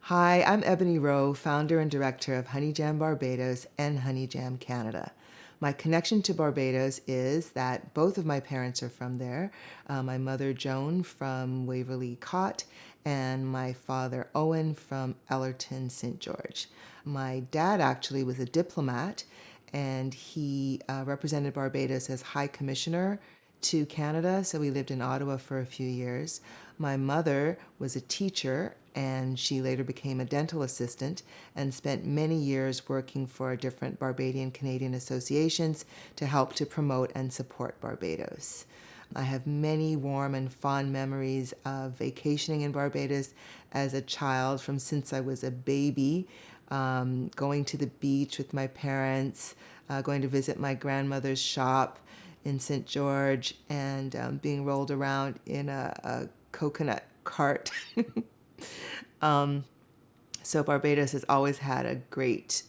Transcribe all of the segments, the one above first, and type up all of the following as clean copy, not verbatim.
Hi, I'm Ebony Rowe, founder and director of Honey Jam Barbados and Honey Jam Canada. My connection to Barbados is that both of my parents are from there. My mother, Joan, from Waverly Cott, and my father, Owen, from Ellerton, St. George. My dad actually was a diplomat, and he represented Barbados as High Commissioner to Canada, so we lived in Ottawa for a few years. My mother was a teacher, and she later became a dental assistant and spent many years working for different Barbadian Canadian associations to help to promote and support Barbados. I have many warm and fond memories of vacationing in Barbados as a child from since I was a baby, going to the beach with my parents, going to visit my grandmother's shop in St. George, and being rolled around in a coconut cart. So Barbados has always had a great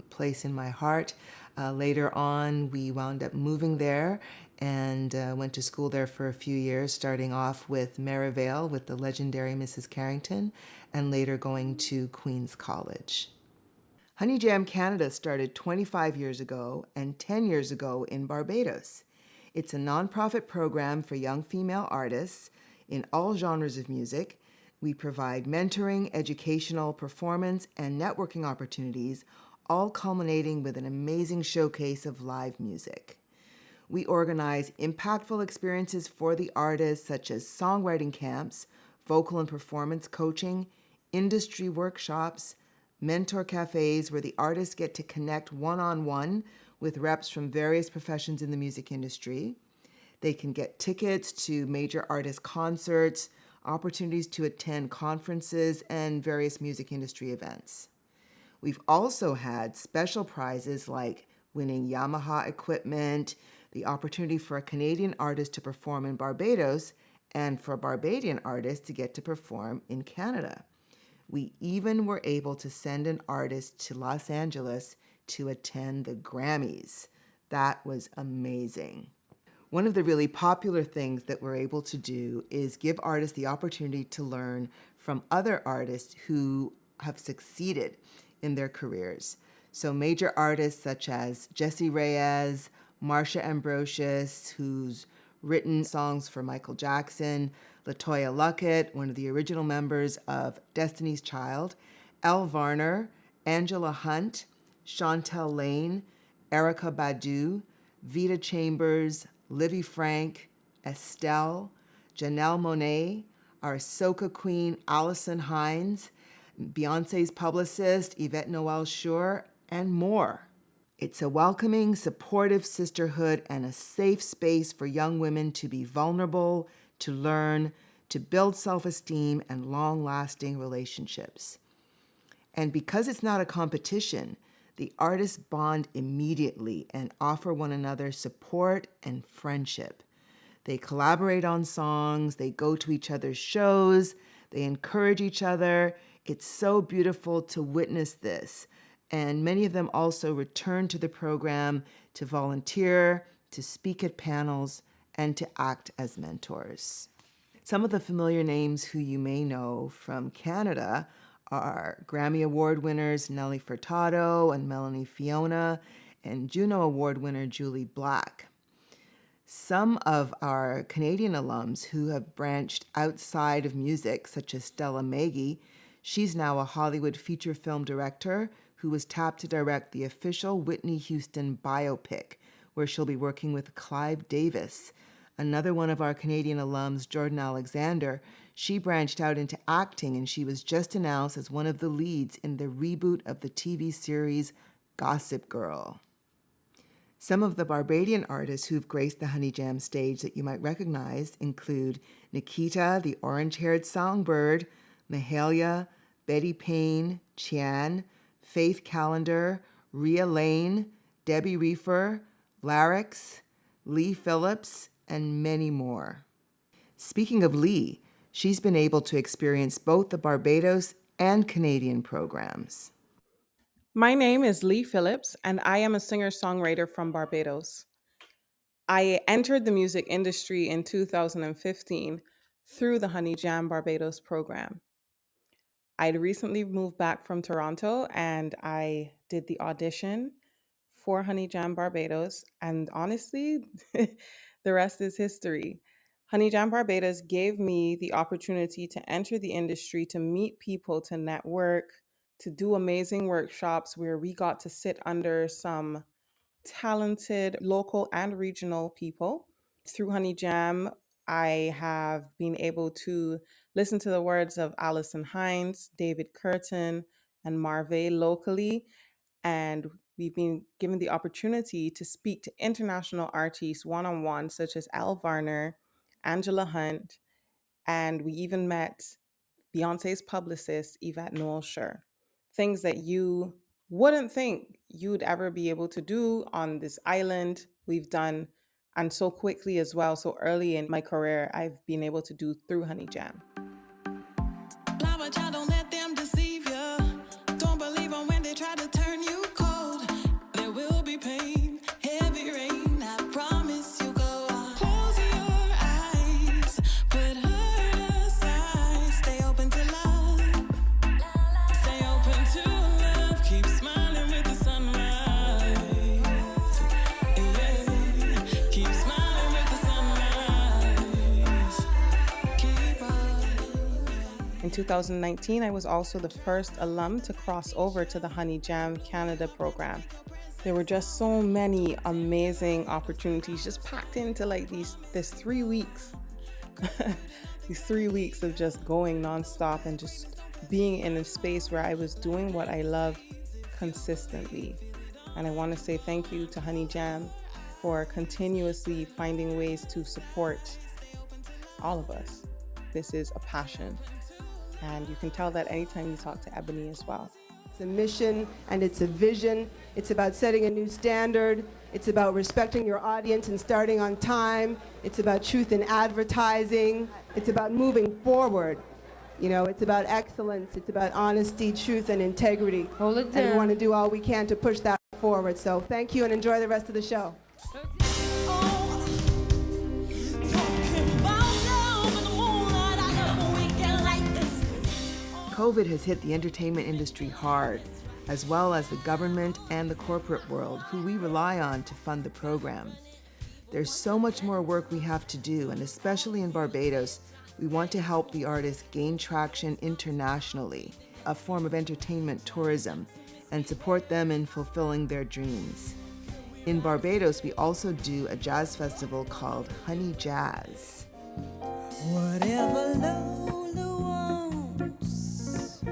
place in my heart. Later on, we wound up moving there and went to school there for a few years, starting off with Merivale with the legendary Mrs. Carrington, and later going to Queen's College. Honey Jam Canada started 25 years ago and 10 years ago in Barbados. It's a nonprofit program for young female artists in all genres of music. We provide mentoring, educational, performance, and networking opportunities, all culminating with an amazing showcase of live music. We organize impactful experiences for the artists, such as songwriting camps, vocal and performance coaching, industry workshops, mentor cafes where the artists get to connect one-on-one with reps from various professions in the music industry. They can get tickets to major artist concerts, opportunities to attend conferences, and various music industry events. We've also had special prizes like winning Yamaha equipment, the opportunity for a Canadian artist to perform in Barbados, and for Barbadian artists to get to perform in Canada. We even were able to send an artist to Los Angeles to attend the Grammys. That was amazing. One of the really popular things that we're able to do is give artists the opportunity to learn from other artists who have succeeded in their careers. So major artists such as Jessie Reyez, Marsha Ambrosius, who's written songs for Michael Jackson, LaToya Luckett, one of the original members of Destiny's Child, Elle Varner, Angela Hunt, Chantel Lane, Erica Badu, Vita Chambers, Livy Frank, Estelle, Janelle Monáe, our soca queen Allison Hines, Beyonce's publicist Yvette Noel Schure, and more. It's a welcoming, supportive sisterhood and a safe space for young women to be vulnerable, to learn, to build self-esteem and long-lasting relationships. And because it's not a competition, the artists bond immediately and offer one another support and friendship. They collaborate on songs, they go to each other's shows, they encourage each other. It's so beautiful to witness this. And many of them also return to the program to volunteer, to speak at panels, and to act as mentors. Some of the familiar names who you may know from Canada are Grammy Award winners Nelly Furtado and Melanie Fiona, and Juno Award winner Julie Black. Some of our Canadian alums who have branched outside of music, such as Stella Maggie, she's now a Hollywood feature film director who was tapped to direct the official Whitney Houston biopic, where she'll be working with Clive Davis. Another one of our Canadian alums, Jordan Alexander, she branched out into acting, and she was just announced as one of the leads in the reboot of the TV series Gossip Girl. Some of the Barbadian artists who've graced the Honey Jam stage that you might recognize include Nikita, the orange-haired songbird, Mahalia, Betty Payne, Chian, Faith Callender, Rhea Lane, Debbie Reefer, Larix, Lee Phillips, and many more. Speaking of Lee, she's been able to experience both the Barbados and Canadian programs. My name is Lee Phillips, and I am a singer songwriter from Barbados. I entered the music industry in 2015 through the Honey Jam Barbados program. I'd recently moved back from Toronto and I did the audition for Honey Jam Barbados. And honestly, the rest is history. Honey Jam Barbados gave me the opportunity to enter the industry, to meet people, to network, to do amazing workshops where we got to sit under some talented local and regional people. Through Honey Jam, I have been able to listen to the words of Alison Hines, David Curtin, and Marve locally. And we've been given the opportunity to speak to international artists one on one, such as Elle Varner, Angela Hunt, and we even met Beyonce's publicist, Yvette Noel-Scher. Things that you wouldn't think you'd ever be able to do on this island, we've done, and so quickly as well. So early in my career, I've been able to do through Honey Jam. Flower child, don't let them deceive you. Don't believe them when they try to turn you cold. There will be pain, heavy rain. I promise you go on. Close your eyes, put hurt aside. Stay open to love. Stay open to love. Keep smiling with the sunrise. Yeah. Keep smiling with the sunrise. Keep on. In 2019, I was also the first alum to cross over to the Honey Jam Canada program. There were just so many amazing opportunities just packed into like this 3 weeks. These 3 weeks of just going nonstop and just being in a space where I was doing what I love consistently. And I want to say thank you to Honey Jam for continuously finding ways to support all of us. This is a passion. And you can tell that anytime you talk to Ebony as well. It's a mission and it's a vision. It's about setting a new standard. It's about respecting your audience and starting on time. It's about truth in advertising. It's about moving forward. You know, it's about excellence. It's about honesty, truth, and integrity. Hold it And we down. want to do all we can to push that forward. So thank you and enjoy the rest of the show. COVID has hit the entertainment industry hard, as well as the government and the corporate world, who we rely on to fund the program. There's so much more work we have to do, and especially in Barbados, we want to help the artists gain traction internationally, a form of entertainment tourism, and support them in fulfilling their dreams. In Barbados, we also do a jazz festival called Honey Jazz. Whatever Lola wants,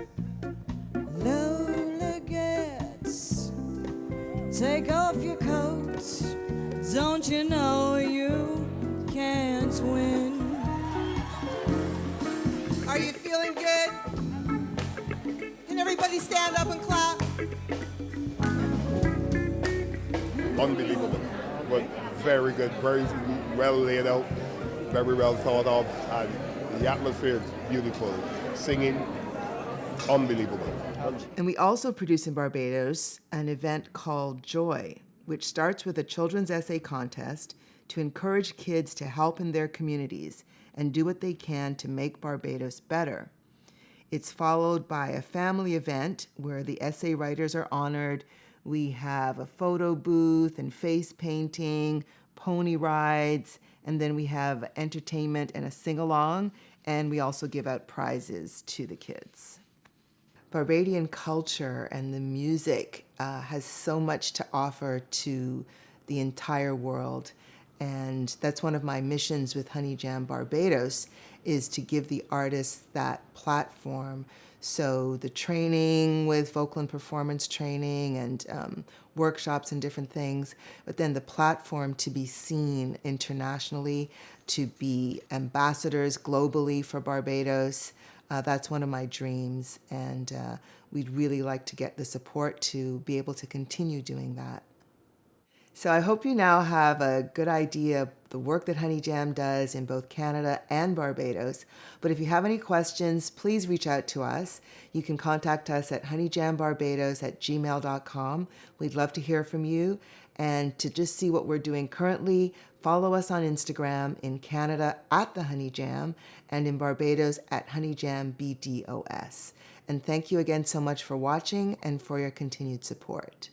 Lola gets. Take off your coat, don't you know you can't win? Are you feeling good? Can everybody stand up and clap? Unbelievable, but very good, very well laid out, very well thought of, and the atmosphere is beautiful. Singing, unbelievable. And we also produce in Barbados an event called Joy, which starts with a children's essay contest to encourage kids to help in their communities and do what they can to make Barbados better. It's followed by a family event where the essay writers are honored. We have a photo booth and face painting, pony rides, and then we have entertainment and a sing-along, and we also give out prizes to the kids. Barbadian culture and the music has so much to offer to the entire world. And that's one of my missions with Honey Jam Barbados, is to give the artists that platform. So the training with vocal and performance training and workshops and different things, but then the platform to be seen internationally, to be ambassadors globally for Barbados. That's one of my dreams, and we'd really like to get the support to be able to continue doing that. So I hope you now have a good idea of the work that Honey Jam does in both Canada and Barbados. But if you have any questions, please reach out to us. You can contact us at honeyjambarbados@gmail.com. We'd love to hear from you. And to just see what we're doing currently, follow us on Instagram in Canada at The Honey Jam and in Barbados at Honey Jam BDOS. And thank you again so much for watching and for your continued support.